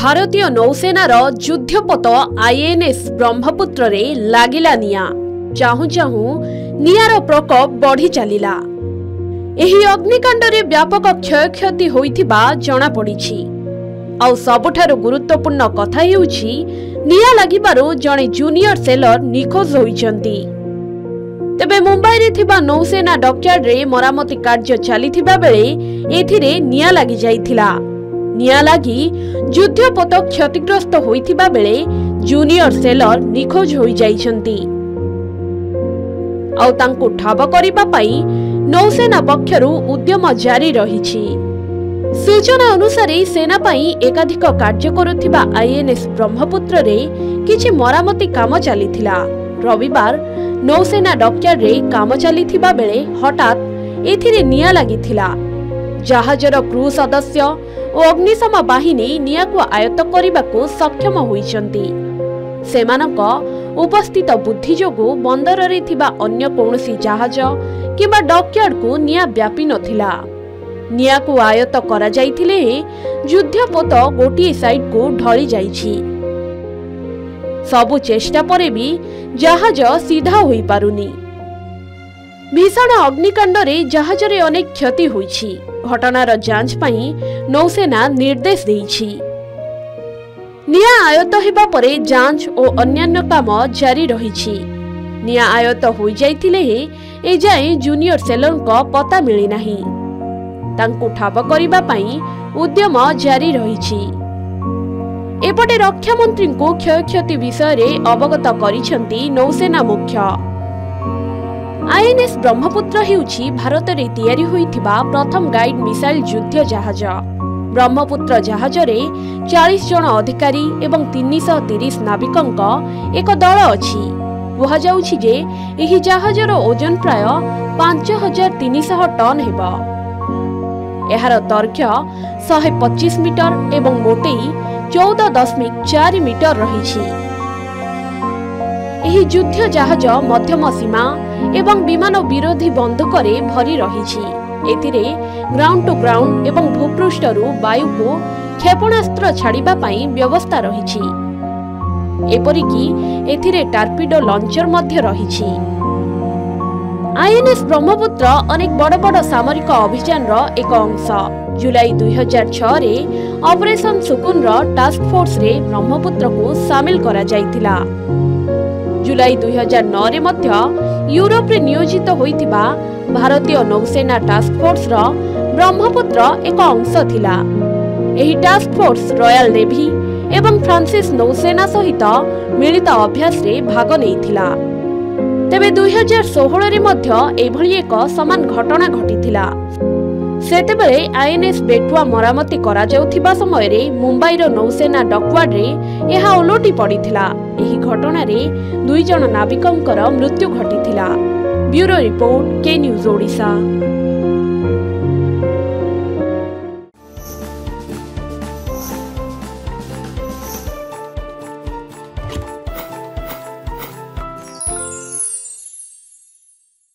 भारतीय नौसेनार युद्धपोत आईएनएस ब्रह्मपुत्र रे लागिला निया। चाहू चाहू नियार प्रकोप बढ़ी चलिला। एही अग्निकांड रे व्यापक क्षयक्षति होइथिबा जणा पड़िछि। आउ सबुठारु गुरुत्वपूर्ण कथा हेउछि निया लागिबारु जणे जूनियर सेलर निखोज होइचंती। तेबे मुंबई रे थिबा नौसेना डॉकयार्ड रे मरामती कार्य चलिथिबा बेले एथिरे निया लागि जाइथिला। निया लागि युद्धपोत क्षतिग्रस्त होइथिबा बेले जूनियर सेलर निखोज होई जाइछंती। आउ तांकु ठाब करिबा पई नौसेना पक्षरु उद्यम जारी रहिछि। सूचना अनुसार सेना पई एकाधिक कार्य करुथिबा आईएनएस ब्रह्मपुत्र रे किछि मरामती काम चलिथिला। रविवार नौसेना डॉकयार्ड रे काम चलिथिबा बेले हठात एथिरे निया लागिथिला। जहाजर क्रू सदस्य और अग्निशम बाहिनी निया को आयत्त करने सक्षम होइछंती। सेमानक उपस्थित बुद्धि जोगु बंदर रे थिबा अन्य कौनसी जहाज किबा डॉकयार्ड को निया व्यापी नथिला। निया को आयत्त करा जाइथिले युद्धपोत गोटिए साइड को ढली जाइछि। सबु चेष्टा परे भी जहाज सीधा होई पारुनी। भीषण अग्निकांड रे जहाज रे अनेक क्षति होइछि। घटनार जांच पई नौसेना निर्देश देइछि। निया आयत्त हेबा परे जांच और अन्यान्य काम जारी रहिछि। निया आयत्त होई जाइथिले ए जाय जूनियर सेलर को पता मिली नाही। तांकु ठाब करिबा पई उद्यम जारी रहिछि। एपटे रक्षा मंत्री को क्षयक्षति विषय रे अवगत करिसंती नौसेना मुख्य। आईएनएस ब्रह्मपुत्र हेउछि भारत रे तैयारी होइथिबा प्रथम गाइड मिसाइल युद्ध जहाज। ब्रह्मपुत्र जहाज रे 40 जन अधिकारी एवं 330 नाविकंक एक दल अछि। कुहा जाउछि जे एही जहाजर ओजन प्राय 5300 टन हेबा। एहार दैर्घ्य 125 मीटर एवं मोटेई 14.4 मीटर रहिछि। एही युद्ध जहाज मध्यम सीमा एवं विमान विरोधी बंदूक रे भरी रहिछि। एथिरे ग्राउंड टू ग्राउंड एवं भूपृष्ठ रु वायु को क्षेपणास्त्र छाड़िबा पई व्यवस्था रहिछि। एपरि कि एथिरे टार्पिडो लॉन्चर मध्य रहिछि। आईएनएस ब्रह्मपुत्र अनेक बड़ बड़ सामरिक अभियान रो एक अंश। जुलाई 2006 रे ऑपरेशन सुकुन रो टास्क फोर्स रे ब्रह्मपुत्र को शामिल करा जाइतिला। जुलाई 2009 रे मध्य यूरोप रे नियोजित होइतिबा भारतीय नौसेना टास्क फोर्स रो ब्रह्मपुत्र एक अंश थिला। एही टास्क फोर्स रॉयल नेवी एवं फ्रांसिस नौसेना सहित मिलित अभ्यास रे भाग नेइथिला। तेबे 2016 रे मध्य एभली एक समान घटना घटिथिला। सेतेबेले आईएनएस बेटुआ मरामती करा जाउथिबा समय रे मुंबई रो नौसेना डॉकयार्ड रे एहा ओलोटी पड़िथिला। एही घटना रे 2 जन नाविकंकर मृत्यु घटिथिला। ब्यूरो रिपोर्ट के न्यूज ओडिशा।